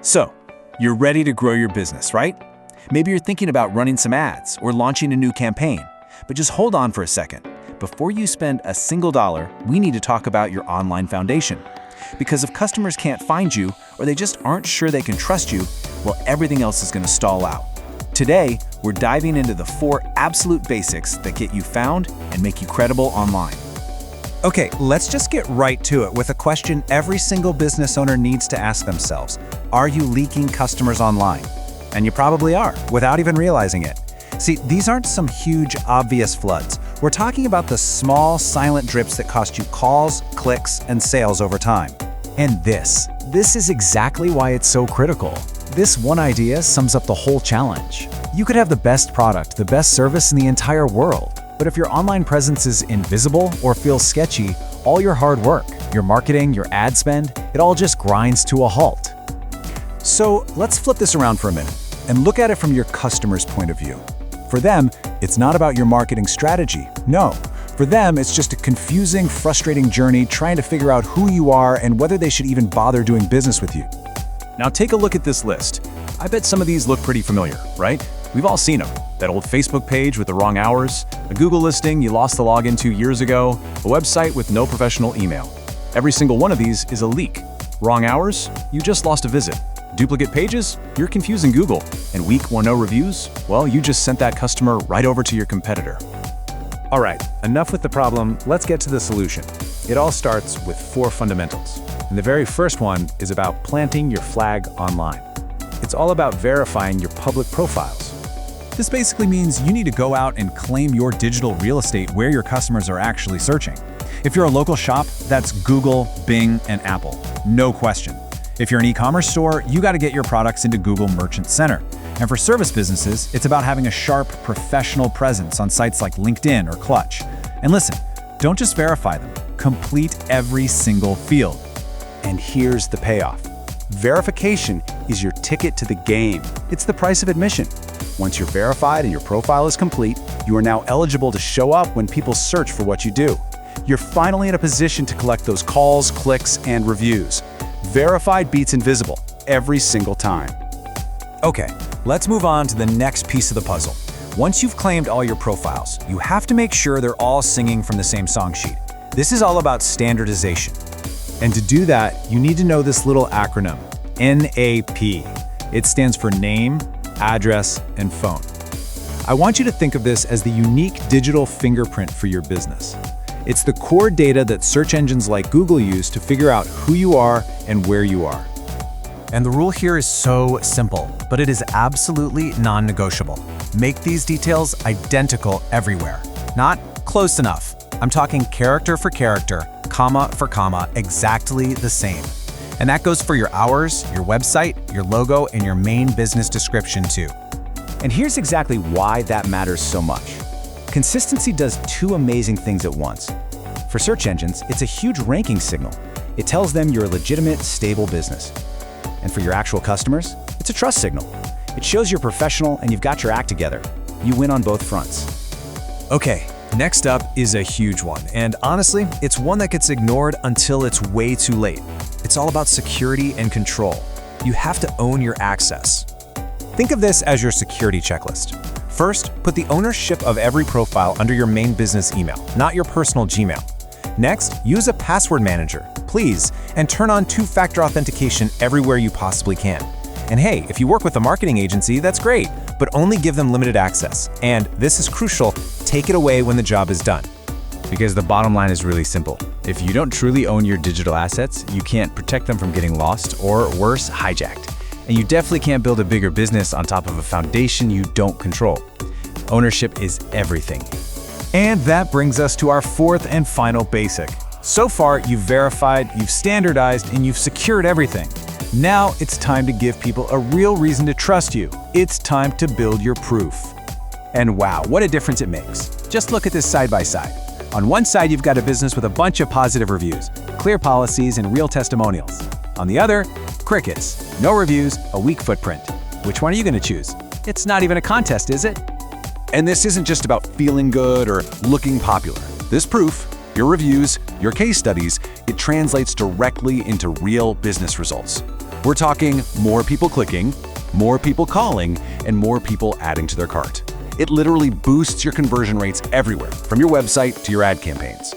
So, you're ready to grow your business, right? Maybe you're thinking about running some ads or launching a new campaign. But just hold on for a second. Before you spend a single dollar, we need to talk about your online foundation. Because if customers can't find you or they just aren't sure they can trust you, well, everything else is going to stall out. Today, we're diving into the 4 absolute basics that get you found and make you credible online. Okay, let's just get right to it with a question every single business owner needs to ask themselves. Are you leaking customers online? And you probably are, without even realizing it. See, these aren't some huge, obvious floods. We're talking about the small, silent drips that cost you calls, clicks, and sales over time. And this is exactly why it's so critical. This one idea sums up the whole challenge. You could have the best product, the best service in the entire world, but if your online presence is invisible or feels sketchy, all your hard work, your marketing, your ad spend, it all just grinds to a halt. So let's flip this around for a minute and look at it from your customer's point of view. For them, it's not about your marketing strategy. No. For them, it's just a confusing, frustrating journey trying to figure out who you are and whether they should even bother doing business with you. Now take a look at this list. I bet some of these look pretty familiar, right? We've all seen them. That old Facebook page with the wrong hours, a Google listing you lost the login to years ago, a website with no professional email. Every single one of these is a leak. Wrong hours? You just lost a visit. Duplicate pages? You're confusing Google. And weak 1.0 reviews? Well, you just sent that customer right over to your competitor. All right, enough with the problem, let's get to the solution. It all starts with 4 fundamentals. And the very first one is about planting your flag online. It's all about verifying your public profiles. This basically means you need to go out and claim your digital real estate where your customers are actually searching. If you're a local shop, that's Google, Bing, and Apple. No question. If you're an e-commerce store, you got to get your products into Google Merchant Center. And for service businesses, it's about having a sharp, professional presence on sites like LinkedIn or Clutch. And listen, don't just verify them. Complete every single field. And here's the payoff. Verification is your ticket to the game. It's the price of admission. Once you're verified and your profile is complete, you are now eligible to show up when people search for what you do. You're finally in a position to collect those calls, clicks, and reviews. Verified beats invisible every single time. Okay, let's move on to the next piece of the puzzle. Once you've claimed all your profiles, you have to make sure they're all singing from the same song sheet. This is all about standardization. And to do that, you need to know this little acronym, NAP. It stands for name, address, and phone. I want you to think of this as the unique digital fingerprint for your business. It's the core data that search engines like Google use to figure out who you are and where you are. And the rule here is so simple, but it is absolutely non-negotiable. Make these details identical everywhere. Not close enough. I'm talking character for character, comma for comma, exactly the same. And that goes for your hours, your website, your logo, and your main business description too. And here's exactly why that matters so much. Consistency does 2 amazing things at once. For search engines, it's a huge ranking signal. It tells them you're a legitimate, stable business. And for your actual customers, it's a trust signal. It shows you're professional and you've got your act together. You win on both fronts. Okay, next up is a huge one. And honestly, it's one that gets ignored until it's way too late. It's all about security and control. You have to own your access. Think of this as your security checklist. First, put the ownership of every profile under your main business email, not your personal Gmail. Next, use a password manager, please, and turn on 2-factor authentication everywhere you possibly can. And hey, if you work with a marketing agency, that's great, but only give them limited access. And this is crucial, take it away when the job is done. Because the bottom line is really simple. If you don't truly own your digital assets, you can't protect them from getting lost or, worse, hijacked. And you definitely can't build a bigger business on top of a foundation you don't control. Ownership is everything. And that brings us to our 4th and final basic. So far, you've verified, you've standardized, and you've secured everything. Now it's time to give people a real reason to trust you. It's time to build your proof. And wow, what a difference it makes. Just look at this side by side. On one side, you've got a business with a bunch of positive reviews, clear policies, and real testimonials. On the other, crickets, no reviews, a weak footprint. Which one are you going to choose? It's not even a contest, is it? And this isn't just about feeling good or looking popular. This proof, your reviews, your case studies, it translates directly into real business results. We're talking more people clicking, more people calling, and more people adding to their cart. It literally boosts your conversion rates everywhere, from your website to your ad campaigns.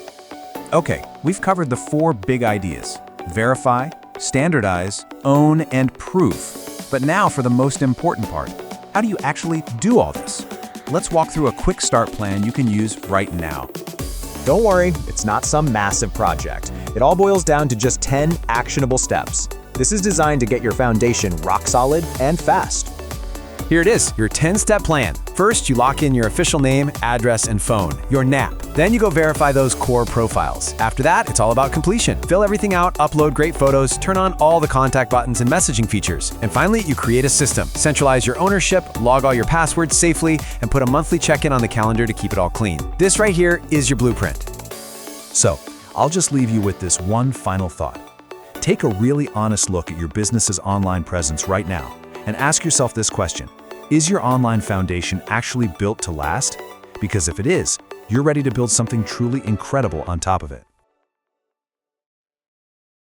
Okay, we've covered the 4 big ideas: verify, standardize, own, and prove. But now for the most important part. How do you actually do all this? Let's walk through a quick start plan you can use right now. Don't worry, it's not some massive project. It all boils down to just 10 actionable steps. This is designed to get your foundation rock solid and fast. Here it is, your 10-step plan. First, you lock in your official name, address, and phone, your NAP. Then you go verify those core profiles. After that, it's all about completion. Fill everything out, upload great photos, turn on all the contact buttons and messaging features. And finally, you create a system. Centralize your ownership, log all your passwords safely, and put a monthly check-in on the calendar to keep it all clean. This right here is your blueprint. So, I'll just leave you with this one final thought. Take a really honest look at your business's online presence right now and ask yourself this question: is your online foundation actually built to last? Because if it is, you're ready to build something truly incredible on top of it.